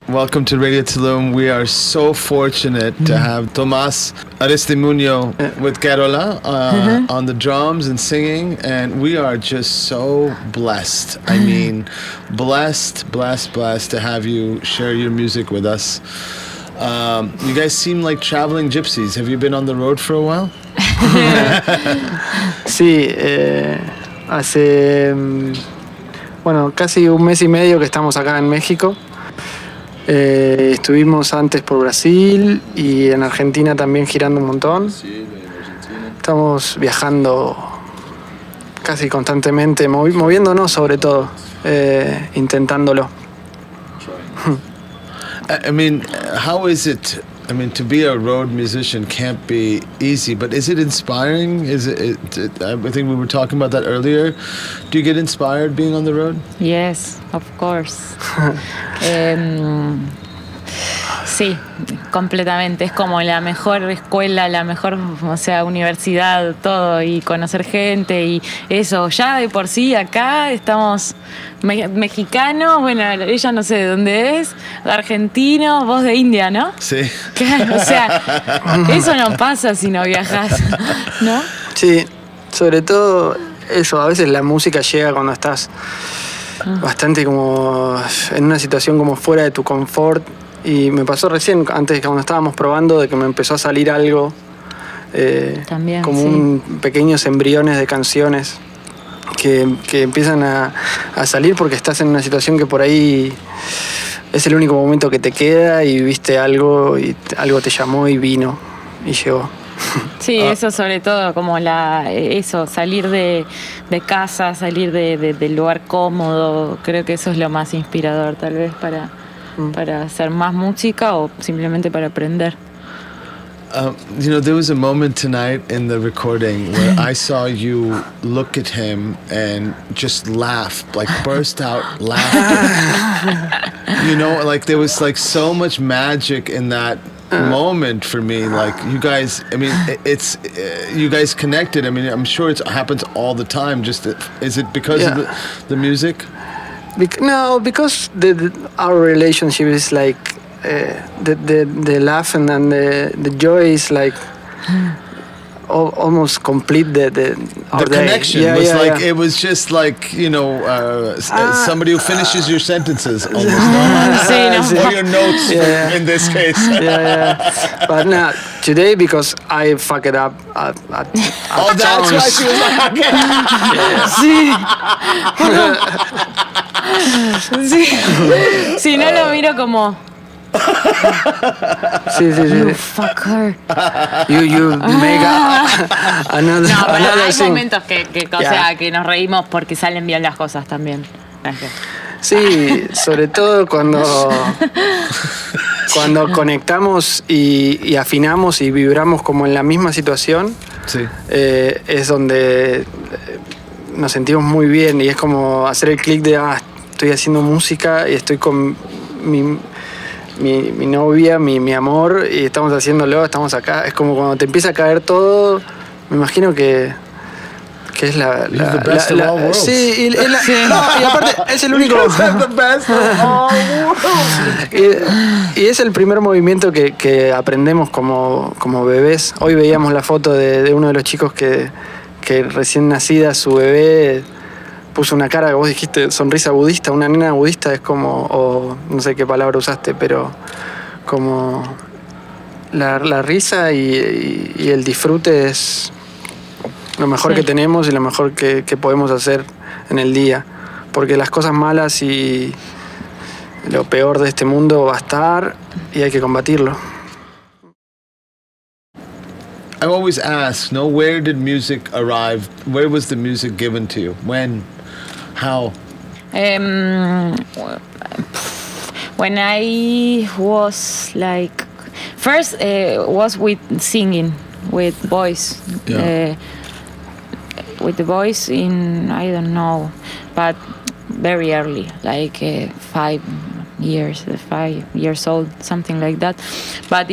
Welcome to Radio Tulum. We are so fortunate to have Tomas Aristimun with Carola on the drums and singing, and we are just so blessed. I mean, blessed to have you share your music with us. You guys seem like traveling gypsies. Have you been on the road for a while? Sí, hace casi un mes y medio que estamos acá en México. Estuvimos antes por Brasil y en Argentina también girando un montón. Estamos viajando casi constantemente, moviéndonos sobre todo, intentándolo. I mean, how is it? I mean, to be a road musician can't be easy, but is it inspiring? Is it? I think we were talking about that earlier. Do you get inspired being on the road? Yes, of course. Sí, completamente. Es como la mejor escuela, la mejor, universidad, todo, y conocer gente y eso. Ya de por sí acá estamos mexicanos, bueno, ella no sé de dónde es, argentino, vos de India, ¿no? Sí. Claro, eso no pasa si no viajas, ¿no? Sí, sobre todo eso, a veces la música llega cuando estás bastante como en una situación como fuera de tu confort. Y me pasó recién, antes cuando estábamos probando, de que me empezó a salir algo, también, como sí. Pequeños embriones de canciones que empiezan a salir porque estás en una situación que por ahí es el único momento que te queda y viste algo y algo te llamó y vino y llegó. Sí, eso sobre todo, como salir de casa, salir del lugar cómodo, creo que eso es lo más inspirador tal vez para hacer más música o simplemente para aprender. There was a moment tonight in the recording where I saw you look at him and just laugh, like burst out laughing. Like there was like so much magic in that moment for me. Like you guys, I mean, it's you guys connected. I mean, I'm sure it happens all the time. Is it because of the music? No, because our relationship is like the laugh and the joy is like almost complete the connection day. was it was just like somebody who finishes your sentences almost or your notes in this case. But now today because I fuck it up at oh, that's why she was like sí. Sí, no lo miro como sí. You fuck her. You make another no, pero hay thing. momentos que nos reímos porque salen bien las cosas también. Sí, sobre todo cuando conectamos y afinamos y vibramos como en la misma situación, sí. Es donde nos sentimos muy bien y es como hacer el clic de estoy haciendo música y estoy con mi novia, mi amor, y estamos haciéndolo, estamos acá. Es como cuando te empieza a caer todo, me imagino que es la sí, y aparte es el único y es el primer movimiento que aprendemos como bebés. Hoy veíamos la foto de uno de los chicos que recién nacida su bebé puso una cara que vos dijiste sonrisa budista, una nena budista, es como, o no sé qué palabra usaste, pero como la risa y el disfrute es lo mejor que tenemos y lo mejor que podemos hacer en el día, porque las cosas malas y lo peor de este mundo va a estar y hay que combatirlo. I always ask, where did music arrive? Where was the music given to you? When? How? When I was like, first was with singing, with voice. With the voice in, I don't know, but very early, like 5 years old, something like that. But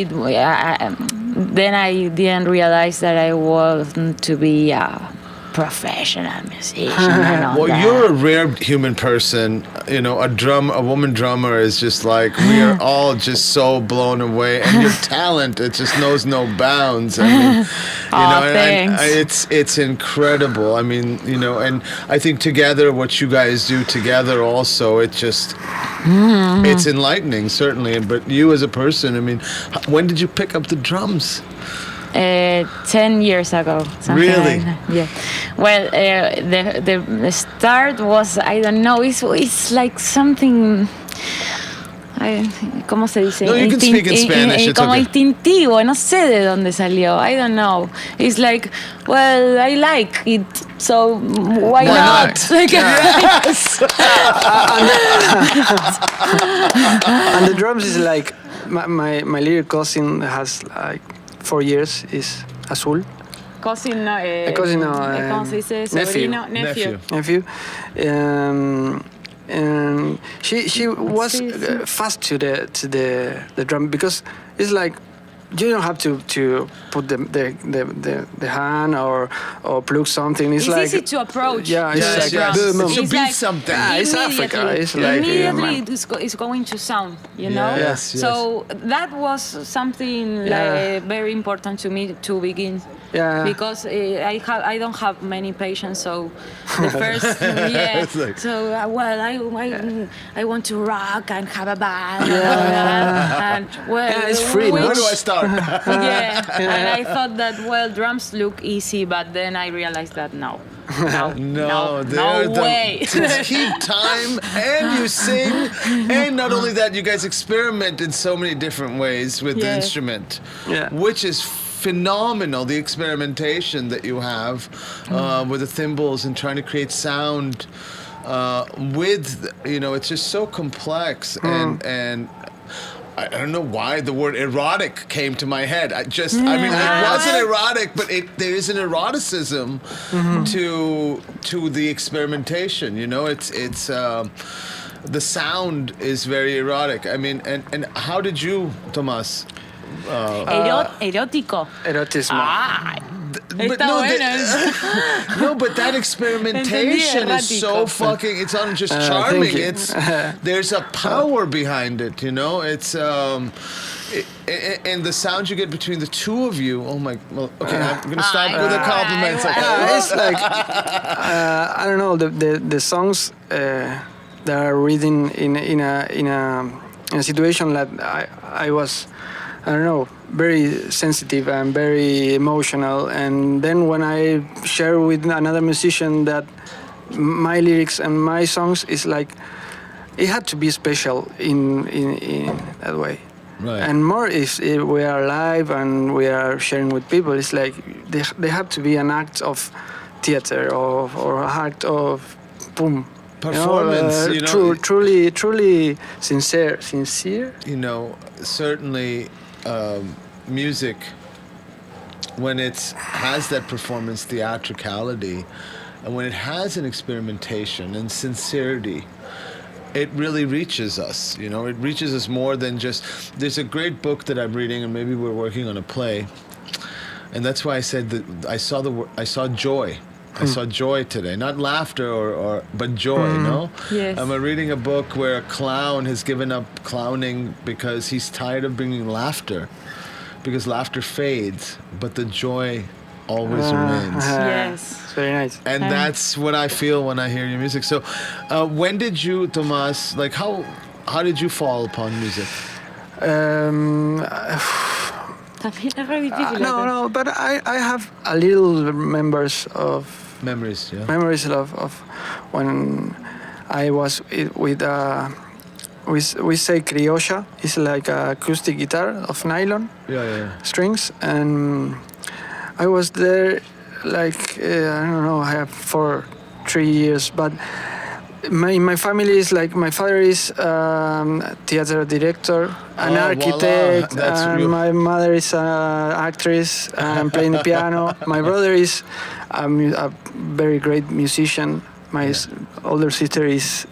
then I didn't realize that I wasn't to be a professional musician. And all Well, that. you're a rare human person. You know, a woman drummer is just like, we are all just so blown away, and your talent, it just knows no bounds. I mean, you know, and thanks. it's incredible. I mean, you know, and I think together, what you guys do together, also, it just, it's enlightening, certainly. But you as a person, I mean, when did you pick up the drums? 10 years ago. Really? Like that. Yeah. Well, the start was, I don't know, it's like something. ¿Cómo se dice? No, you can speak in Spanish. It's como okay. instintivo, no sé de dónde salió. I don't know. It's like, well, I like it, so why not? Like, Yes. And the drums is like my little cousin has like 4 years, is Azul. Cousin, no, Cousin, no, ¿cómo se dice? Sobrino, nephew. Nephew. And she was fast to the drum, because it's like you don't have to put the hand or plug something. It's like easy to approach. Yeah, Yes, it's yes. like boom. It's to It's beat like something. Yeah, it's Africa. It's like immediately it's going to sound, you know. Yes, yes. So that was something like very important to me to begin. Yeah. Because I don't have many patients, so the first It's like- so well I want to rock and have a band and well Yeah, it's free, no? Where do I start? yeah, and I thought that well drums look easy, but then I realized that no they're way. To keep time, and you sing, and not only that, you guys experiment in so many different ways with the Yeah. instrument, Yeah. which is phenomenal. The experimentation that you have with the cymbals and trying to create sound with, you know, it's just so complex, and I don't know why the word erotic came to my head. I mean, it wasn't erotic, but there is an eroticism to the experimentation. You know, it's the sound is very erotic. I mean, and how did you, Tomas? Erótico. Erotismo. But Está bueno. no, but that experimentation is so Erótico. fucking. It's not just Thank charming. you. There's a power behind it. You know, it's and the sound you get between the two of you. Oh my. Well, okay, I'm gonna stop with the compliments. Okay. It's like I don't know, the songs that are written in a situation that I was, I don't know, very sensitive and very emotional, and then when I share with another musician that my lyrics and my songs is like, it had to be special in that way. Right. And more if we are live and we are sharing with people, it's like they have to be an act of theater or an act of boom. Performance, you know. Truly sincere. You know, certainly music, when it has that performance theatricality, and when it has an experimentation and sincerity, it really reaches us. You know, it reaches us more than just. There's a great book that I'm reading, and maybe we're working on a play, and that's why I said that I saw joy. I saw joy today, not laughter but joy, no? Yes. I'm reading a book where a clown has given up clowning because he's tired of bringing laughter, because laughter fades, but the joy always remains. Yes. It's very nice. And that's what I feel when I hear your music. So when did you, Tomas, like how did you fall upon music? También es re difícil. No, but I have a little memories of when I was with we say criolla. It's like a acoustic guitar of nylon strings, and I was there like I don't know, I have 3 years, but in my family is like my father is theater director, an architect, That's and my mother is an actress and playing the piano. My brother is a very great musician. My older sister is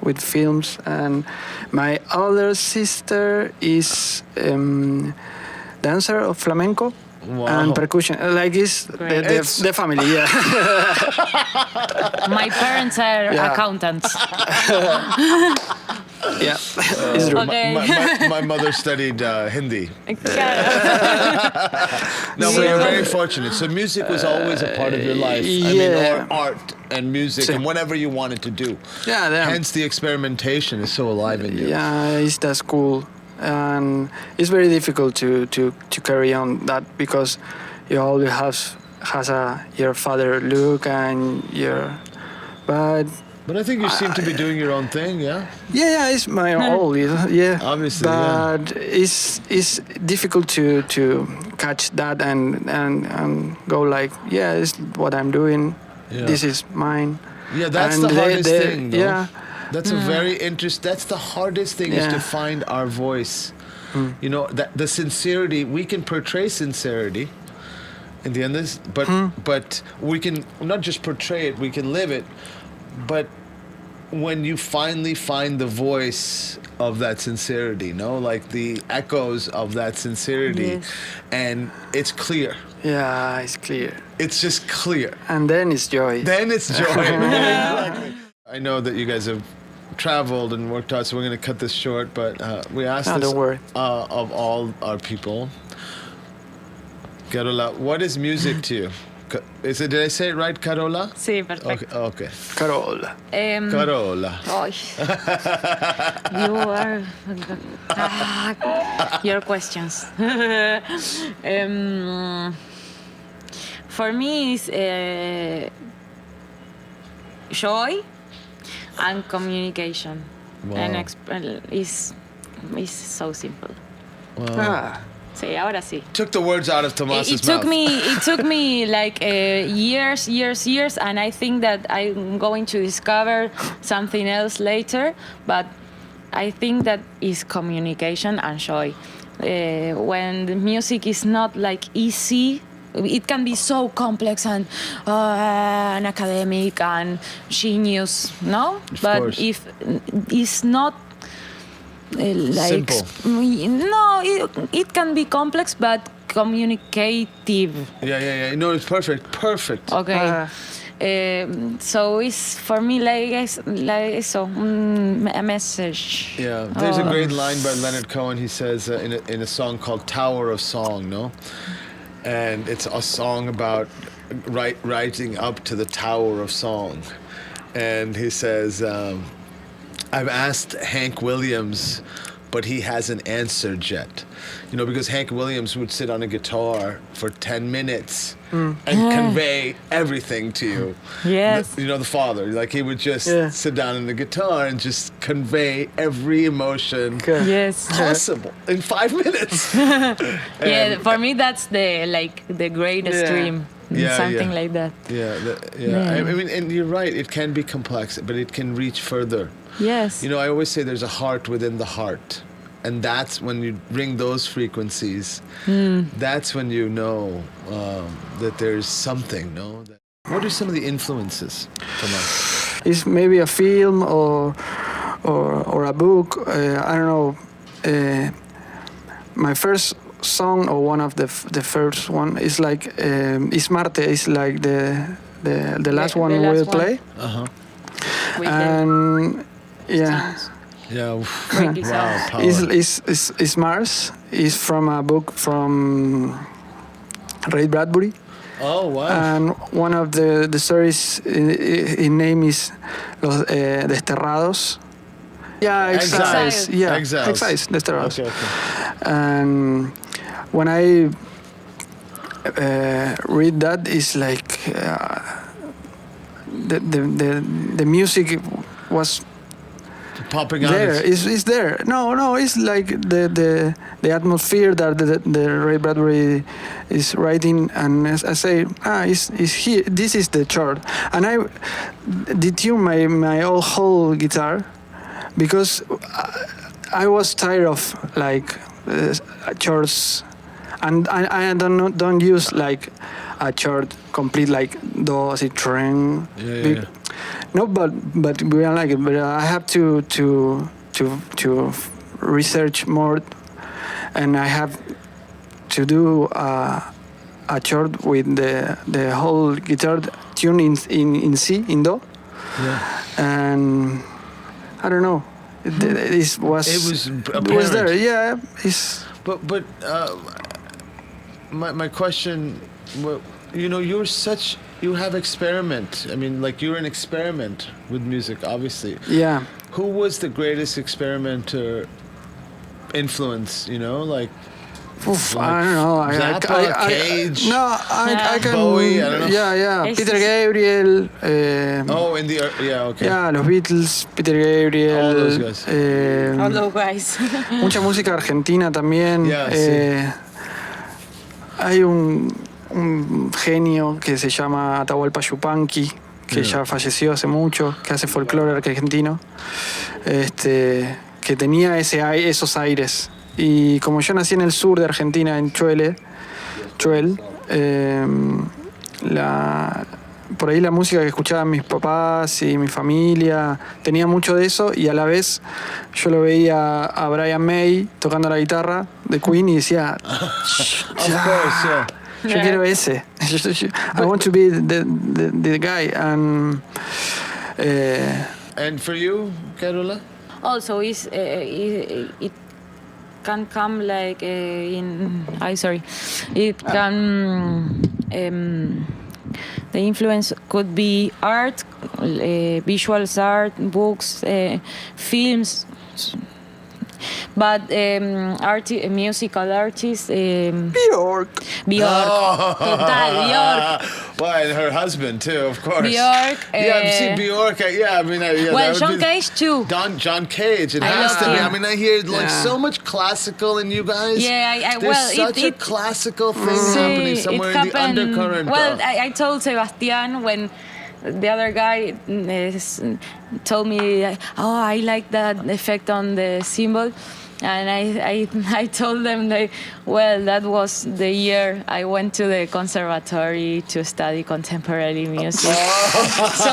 with films, and my older sister is dancer of flamenco. Wow. And percussion, like it's Great. the family, yeah. My parents are Yeah. accountants. Yeah, it's true. Okay. My mother studied Hindi. Claro. No, but you're very fortunate. So music was always a part of your life. I mean, Yeah. or art and music Sí. and whatever you wanted to do. Yeah, damn. Hence the experimentation is so alive in you. Yeah, that's cool, and it's very difficult to carry on that because you always has your father look and your, but But I think you seem to be doing your own thing, yeah? yeah, it's my old, yeah. Obviously, but it's difficult to catch that and go like, yeah, it's what I'm doing. Yeah. This is mine. Yeah, that's And the hardest thing, though. Yeah. That's a very that's the hardest thing is to Yeah. find our voice. You know, that the sincerity, we can portray sincerity in the end of this, but we can not just portray it, we can live it. But when you finally find the voice of that sincerity, no, like the echoes of that sincerity, Yes. and it's clear. Yeah, it's clear. It's just clear. And then it's joy. Then it's joy. Exactly. I know that you guys have traveled and worked out, so we're going to cut this short. But we asked No, this don't worry. Of all our people. Carola, what is music to you? Did I say it right, Carola? Sí, perfecto. Okay. Carol. Carola. Ay. You are your questions. For me, it's joy and communication, Wow. and it's so simple. Ah, Sí, ahora sí. Took the words out of Tomas's It took mouth. it took me like years, and I think that I'm going to discover something else later. But I think that is communication and joy. When the music is not like easy, it can be so complex and academic and genius, no? Of But course. if it's not like Simple. no, it can be complex but communicative. Yeah. No, it's perfect. Okay. So it's for me like so a message. Yeah, there's a Oh. great line by Leonard Cohen. He says in a song called "Tower of Song," no, and it's a song about rising up to the tower of song, and he says, "I've asked Hank Williams, but he hasn't answered yet." You know, because Hank Williams would sit on a guitar for 10 minutes and convey everything to you. Yes. You know, the father, like he would just Yeah. sit down on the guitar and just convey every emotion good. Yes. possible in 5 minutes. Yeah, for me that's the greatest Yeah. dream. Yeah, Something yeah. like that. Yeah. I mean, and you're right, it can be complex, but it can reach further. Yes. You know, I always say there's a heart within the heart. And that's when you ring those frequencies, that's when you know that there's something, no? What are some of the influences, Tomas? It's maybe a film or a book. I don't know. My first song or one of the first one is like Is Marte is like the last one the last we'll one. play. Uh-huh. With the And yeah. sounds. Yeah. Break it Wow, down. power. Is Mars is from a book from Ray Bradbury, Oh, wow. and one of the stories in name is Los Desterrados. Yeah, Exiles. exiles. Yeah, Exiles. exiles, Desterrados. Okay. And when I read that, it's like the music was Popping out. there. It's there. No, it's like the atmosphere that the Ray Bradbury is writing, and as I say, is here. This is the chord, and I detune my whole guitar because I was tired of like chords, and I don't use like a chord complete like do si tren. Yeah. No, but we don't like it. But I have to research more, and I have to do a chord with the whole guitar tune in C, in Do. Yeah. And I don't know. It was there. Yeah. But my question, you have experiment. I mean, like, you're an experiment with music, obviously. Yeah. Who was the greatest experimenter influence? Like. I don't know. Zappa, Cage. I can. Bowie. I don't know. Yeah. Peter Gabriel. Okay. Yeah, los Beatles, Peter Gabriel. All those guys. All those guys. Mucha música argentina también. Yeah, sí. Hay un genio que se llama Atahualpa Yupanqui, que ya falleció hace mucho, que hace folclore argentino, que tenía esos aires. Y como yo nací en el sur de Argentina, en Chuel, por ahí la música que escuchaban mis papás y mi familia tenía mucho de eso, y a la vez yo lo veía a Brian May tocando la guitarra de Queen y decía, yo quiero ese. I want to be the guy. And for you, Carola? Also, it can come like it can the influence could be art, visual art, books, films, but musical artists. Björk. Total, Björk. Well, and her husband too, of course. Björk. Björk. Well, John Cage too. John Cage. It I has love to be. him. I mean, I hear so much classical in you guys. Yeah, There's such a classical thing happening somewhere in the undercurrent. Well, I told Sebastian when the other guy told me, oh, I like that effect on the cymbal. And I told them that was the year I went to the conservatory to study contemporary music. So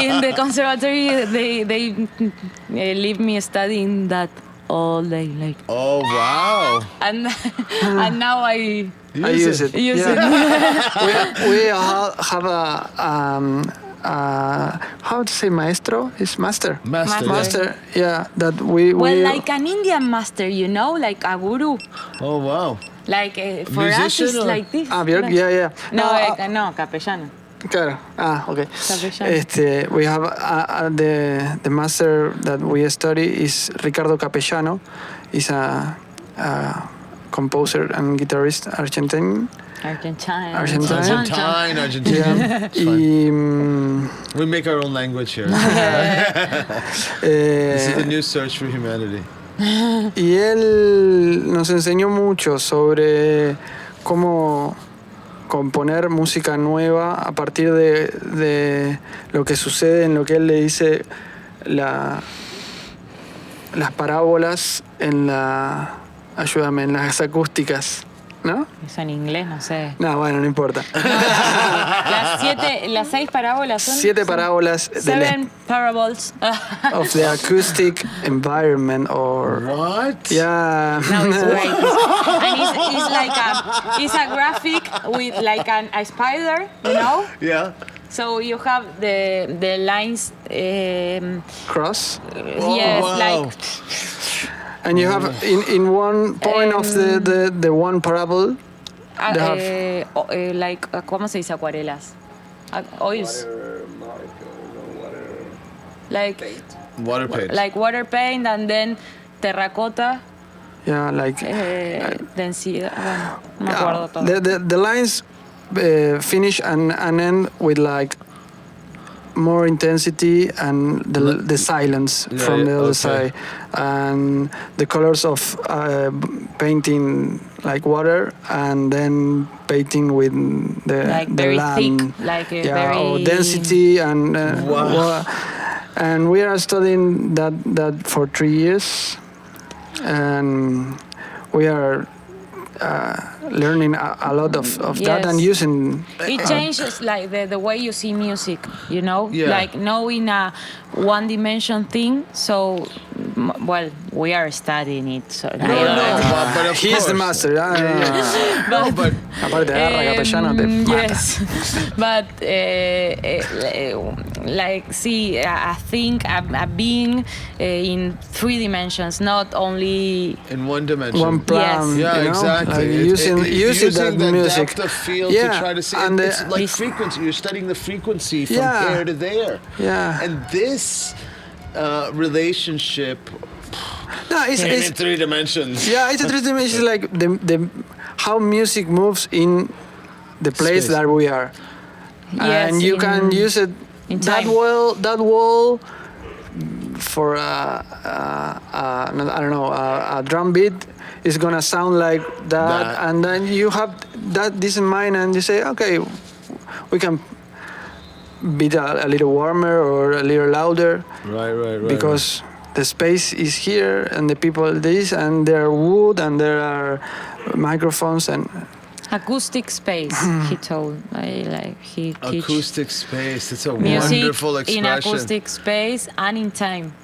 in the conservatory, they leave me studying that all day. Like. Oh, wow. And now I use it. Use it. We have how to say maestro? Is master. Master. Yeah, that we. Like an Indian master, like a guru. Oh, wow. Like for musician us, it's or? like this. Björk, yeah. No, capellano. Claro. Okay. Capellano. We have the master that we study is Ricardo Capellano. He's a composer and guitarist Argentine. Argentine. Yeah. We make our own language here. This is the new search for humanity. Y él nos enseñó mucho sobre cómo componer música nueva a partir de lo que sucede en lo que él le dice las parábolas en en las acústicas, ¿no? Eso en inglés, no sé. No, bueno, no importa. Las 6 parábolas son... 7 parábolas 7 parables. of the acoustic environment or... What? Yeah. No, it's great. And it's a graphic with like a spider, Yeah. So you have the lines... Cross? Yes, wow. like... And you have in one point of the one parable, like, ¿cómo se dice acuarelas? Oils. Like Water paint. Like water paint and then terracota. Yeah, like densidad. No me acuerdo todo. The lines finish and end with like more intensity and the silence from the other side, and the colors of painting like water and then painting with the like the very land. thick, like very or density and and we are studying that for 3 years, and we are learning a lot of that and using it changes like the way you see music, Yeah. like knowing a one dimension thing, so well, we are studying it, so No, but of He's the course. master. No, but Aparte te agarra capellano, te mata. yes, but like see a thing, a being in 3 dimensions, not only in one dimension. One plan. Yes. Yeah, you know? exactly. Like using that music. Depth of field Yeah, to try to see. and It's the- like frequency. You're studying the frequency from Yeah. there to there. Yeah. And this relationship No, it's in 3 dimensions. yeah, it's a three dimensions like the how music moves in the place Space. that we are, Yes, and you can use it in that time. wall for I don't know a drum beat is gonna sound like that, That. and then you have this in mind, and you say, okay, we can beat a little warmer or a little louder Right. because the space is here and the people this, and there are wood and there are microphones and acoustic space. He told, he teach Acoustic space. It's a music wonderful in expression. acoustic space and in time.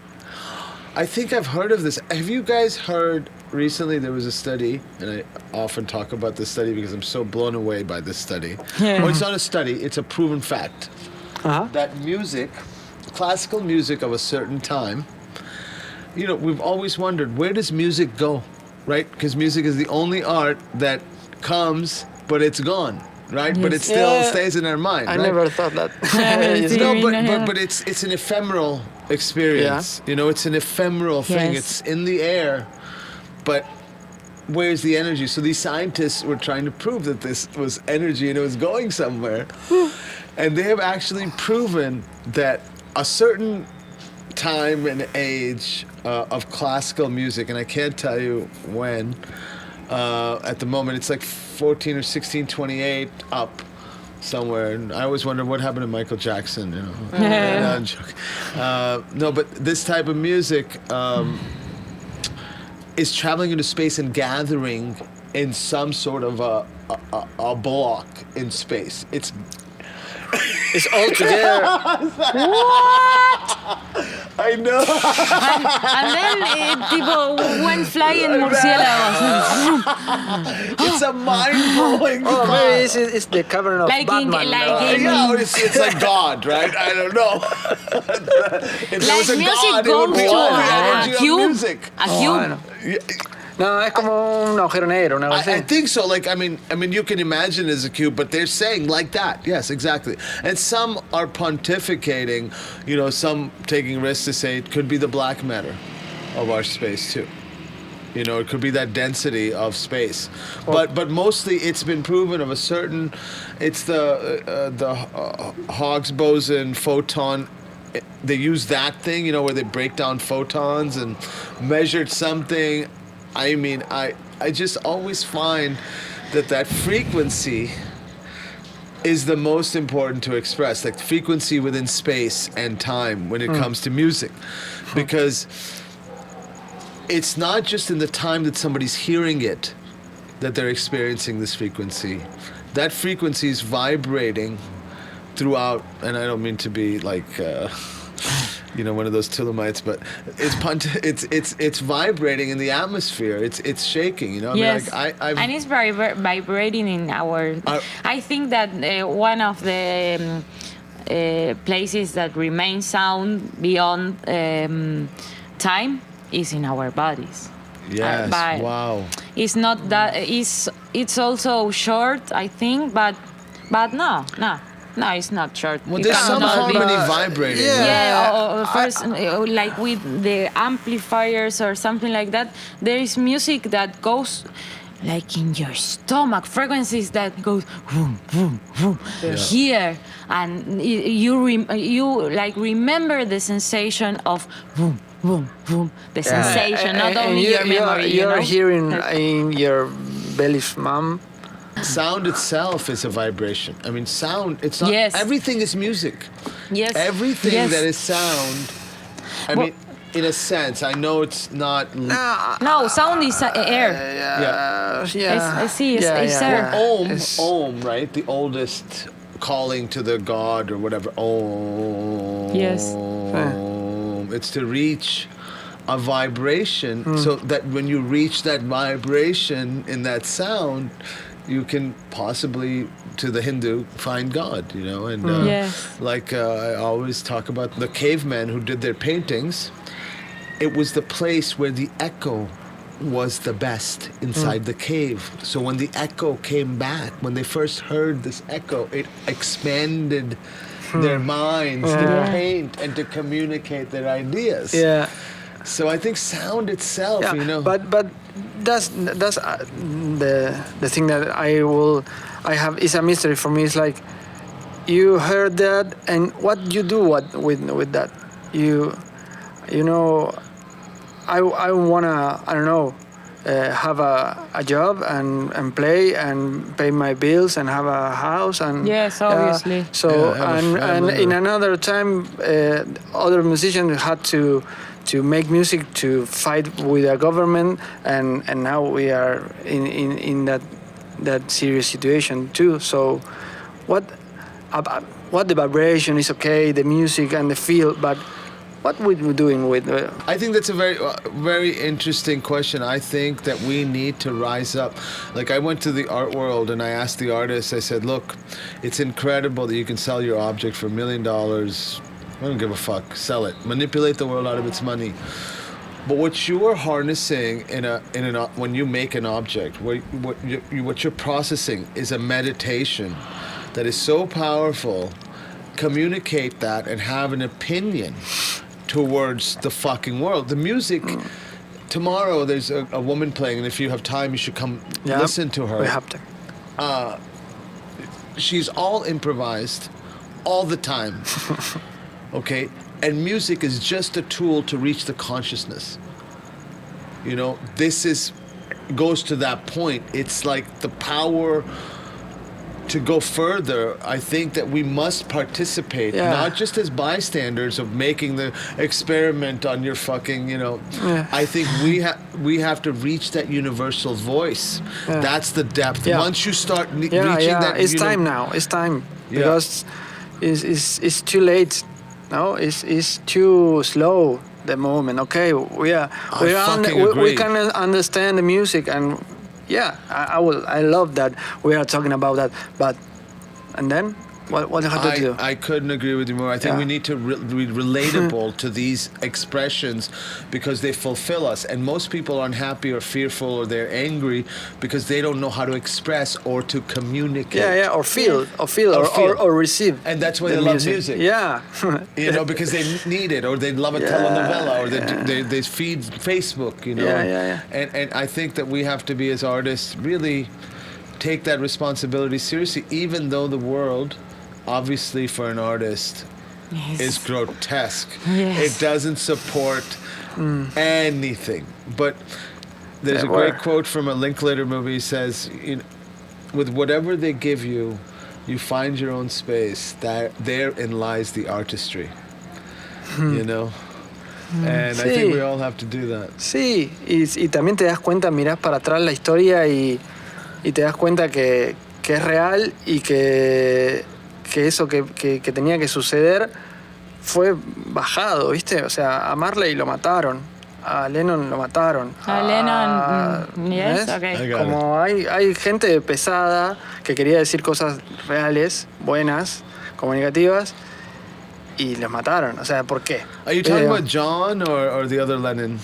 I think I've heard of this. Have you guys heard recently there was a study, and I often talk about this study because I'm so blown away by this study. Well, it's not a study, it's a proven fact. That music, classical music of a certain time, you know, we've always wondered, where does music go, right? Because music is the only art that comes, but it's gone, right? But it still Yeah. stays in our mind, I right? never thought that. No, Yeah. but it's an ephemeral experience. You know, it's an ephemeral thing. Yes. It's in the air, but where's the energy? So these scientists were trying to prove that this was energy and it was going somewhere. And they have actually proven that a certain time and age of classical music, and I can't tell you when, at the moment, it's like 14 or 1628 up somewhere. And I always wonder what happened to Michael Jackson, you know. No, I'm joking. No, but this type of music is traveling into space and gathering in some sort of a block in space. It's all together. I know. And then people went flying murciélagos. It's a mind-blowing. Oh, maybe it's the cavern of Like in- Batman. like in- Yeah, or it's like God, right? I don't know. If there was a music God, it would goes be to all the a energy of cube. music. A cube. No, es como un agujero negro, una cosa I así. think so. Like, I mean, you can imagine it as a cube, but they're saying like that. Yes, exactly. And some are pontificating, you know, some taking risks to say it could be the black matter of our space too. You know, it could be that density of space. But mostly it's been proven of a certain. It's the Higgs boson photon. They use that thing, you know, where they break down photons and measured something. I mean, I just always find that frequency is the most important to express, like frequency within space and time when it comes to music. Because it's not just in the time that somebody's hearing it that they're experiencing this frequency. That frequency is vibrating throughout, and I don't mean to be like you know, one of those Tulamites, but it's vibrating in the atmosphere. It's shaking, you know. Yes, I mean, like and it's very vibrating in our. I think that one of the places that remain sound beyond time is in our bodies. yes, but wow. It's not that. It's also short, I think, but no, it's not short. Well, It there's some cannot be- harmony vibrating. Yeah, or first, like with the amplifiers or something like that, there is music that goes like in your stomach, frequencies that goes vroom, vroom, vroom, here, and you like remember the sensation of vroom, vroom, vroom, the sensation, not only your memory. You're you know? hearing in your belly's mom. Sound itself is a vibration. I mean, sound. It's not. Yes. Everything is music. Yes. Everything Yes. that is sound. I Well- mean, in a sense, I know it's not. No, sound is air. It's air. Om, right? The oldest calling to the god or whatever. Om. Yes. It's to reach a vibration, so that when you reach that vibration in that sound, you can possibly, to the Hindu, find God, you know. And Yes. like I always talk about the cavemen who did their paintings. It was the place where the echo was the best inside the cave. So when the echo came back, when they first heard this echo, it expanded their minds to paint and to communicate their ideas. Yeah. So I think sound itself, Yeah, you know. but that's the thing that I have is a mystery for me. It's like you heard that, and what you do with that? You know, I wanna, I don't know, have a job and play and pay my bills and have a house and Yes, obviously. So Yeah, have a and family. in another time, other musicians had to make music to fight with the government, and now we are in that serious situation too. So what the vibration is okay, the music and the feel, but what we doing with I think that's a very interesting question. I think that we need to rise up. Like I went to the art world and I asked the artists, I said, look, it's incredible that you can sell your object for $1 million. I don't give a fuck. Sell it. Manipulate the world out of its money. But what you are harnessing when you make an object, what you're processing is a meditation that is so powerful. Communicate that and have an opinion towards the fucking world. The music. Tomorrow there's a woman playing, and if you have time, you should come listen to her. We have to. She's all improvised, all the time. Okay, and music is just a tool to reach the consciousness. You know, goes to that point. It's like the power to go further. I think that we must participate, not just as bystanders of making the experiment on your fucking, you know. I think we have to reach that universal voice. That's the depth. Once you start reaching that, it's time now. It's time because it's too late. No, it's too slow. The moment. Okay, we can understand the music, and I love that we are talking about that. But and then what do you have to do? I couldn't agree with you more. I think we need to be relatable to these expressions because they fulfill us. And most people are unhappy or fearful or they're angry because they don't know how to express or to communicate. Or feel or receive. And that's why they love music. Yeah. You know, because they need it, or they love a telenovela, or they feed Facebook, you know. And I think that we have to be, as artists, really take that responsibility seriously, even though the world, obviously for an artist, is grotesque. It doesn't support anything. But there's a great quote from a Linklater movie. He says, with whatever they give you, you find your own space. Therein lies the artistry. You know? And I think we all have to do that. Sí, y también te das cuenta, mirás para atrás la historia y te das cuenta que es real y que eso que tenía que suceder fue bajado, ¿viste? O sea, a Marley lo mataron, a Lennon lo mataron. A Lennon, yes, okay. Como hay gente pesada que quería decir cosas reales, buenas, comunicativas, y los mataron. O sea, ¿por qué? Are you talking about John or the other Lennon?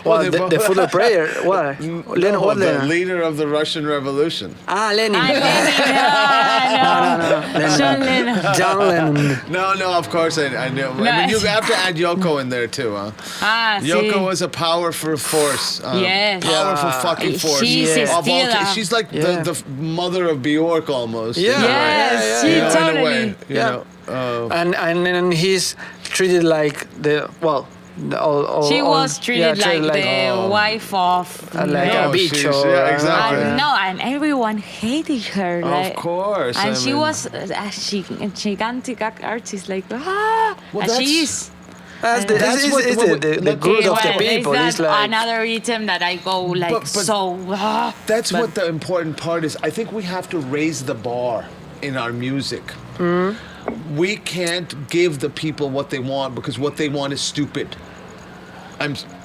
Well, the Full of Prayer. What? Lennon, what the Lennon? leader of the Russian Revolution. Lenin. No. John Lennon. John Lennon. No, of course I know. No, I mean, you have to add Yoko in there too, huh? Yoko was a powerful force. Yes. Powerful fucking force. She's She's like the mother of Bjork almost. Yes, she totally. In a way, you know. And he's treated like she was treated like the wife of a bitch. Exactly. And everyone hated her. Of course. And she was a gigantic artist, like and she is. That's the good of the people. It's like another item that I go like but That's what the important part is. I think we have to raise the bar in our music. we can't give the people what they want because what they want is stupid.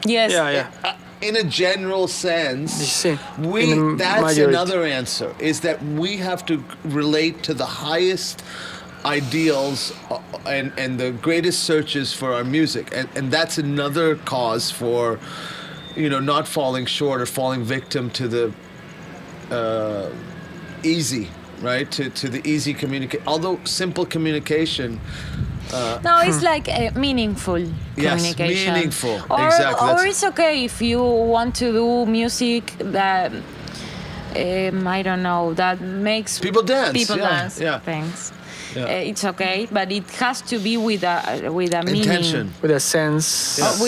Yes. Yeah. In a general sense, Sí, that's majority. another answer, is that we have to relate to the highest ideals and the greatest searches for our music. And that's another cause for, not falling short or falling victim to the easy, right? To the easy communicate. Although simple communication. No, it's like meaningful Yes, communication. meaningful. Or, Exactly. Or it's okay if you want to do music that I don't know, that makes People dance. People dance. Yeah. Thanks. Yeah. It's okay, but it has to be with a Intention. meaning. With a sense. Yes.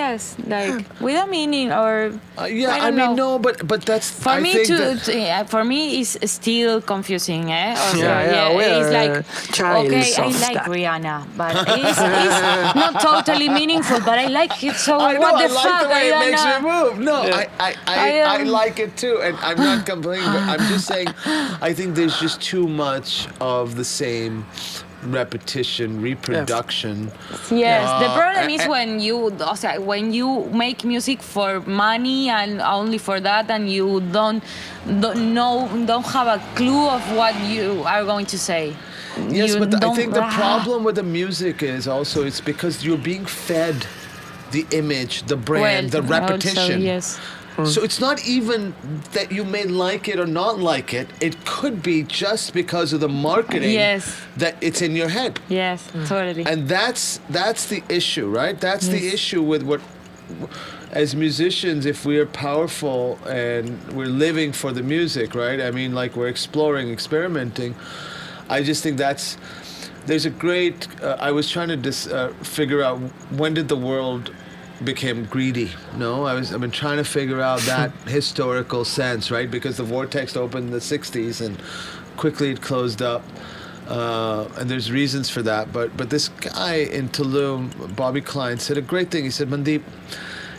Yes, like with a meaning, or I mean, no, but that's for I me think for me it's still confusing, eh? O sea, Yeah, it's like childs okay, I of like that. Rihanna, but it's not totally meaningful, but I like it. So I know, what the I like fuck? the way it makes me move. No, Yeah. I like it too, and I'm not complaining, but I'm just saying, I think there's just too much of the same repetition, reproduction. Yes, the problem is and- when you make music for money and only for that, and you don't have a clue of what you are going to say. Yes, You but I don't- think the problem with the music is also it's because you're being fed the image, the brand, the repetition. Also, yes. So it's not even that you may like it or not like it. It could be just because of the marketing Yes. that it's in your head. Yes, totally. And that's the issue, right? That's the Yes. issue with what, as musicians, if we are powerful and we're living for the music, right? I mean, like we're exploring, experimenting. I just think there's a great, I was trying to figure out when did the world became greedy. No, I've been trying to figure out that historical sense, right? Because the vortex opened in the 60s and quickly it closed up. And there's reasons for that. But this guy in Tulum, Bobby Klein, said a great thing. He said, Mandeep,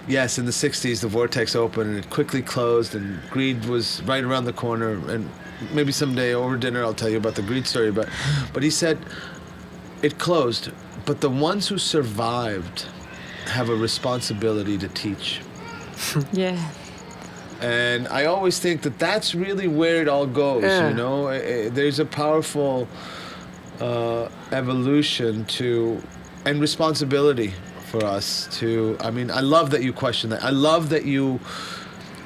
yes, in the 60s the vortex opened and it quickly closed and greed was right around the corner. And maybe someday over dinner I'll tell you about the greed story. But he said it closed. But the ones who survived have a responsibility to teach. Yeah. And I always think that that's really where it all goes, Yeah. There's a powerful evolution and responsibility for us to, I mean, I love that you question that. I love that you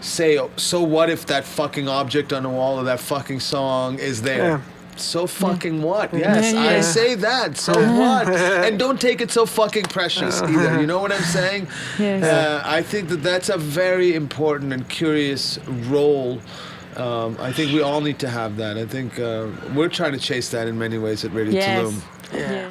say, so what if that fucking object on the wall of that fucking song is there? Yeah. So fucking what? Yes, Yeah, I yeah. say that. So what? And don't take it so fucking precious either. You know what I'm saying? Yes. I think that's a very important and curious role. I think we all need to have that. I think we're trying to chase that in many ways at Radio Yes. Tulum. Yeah.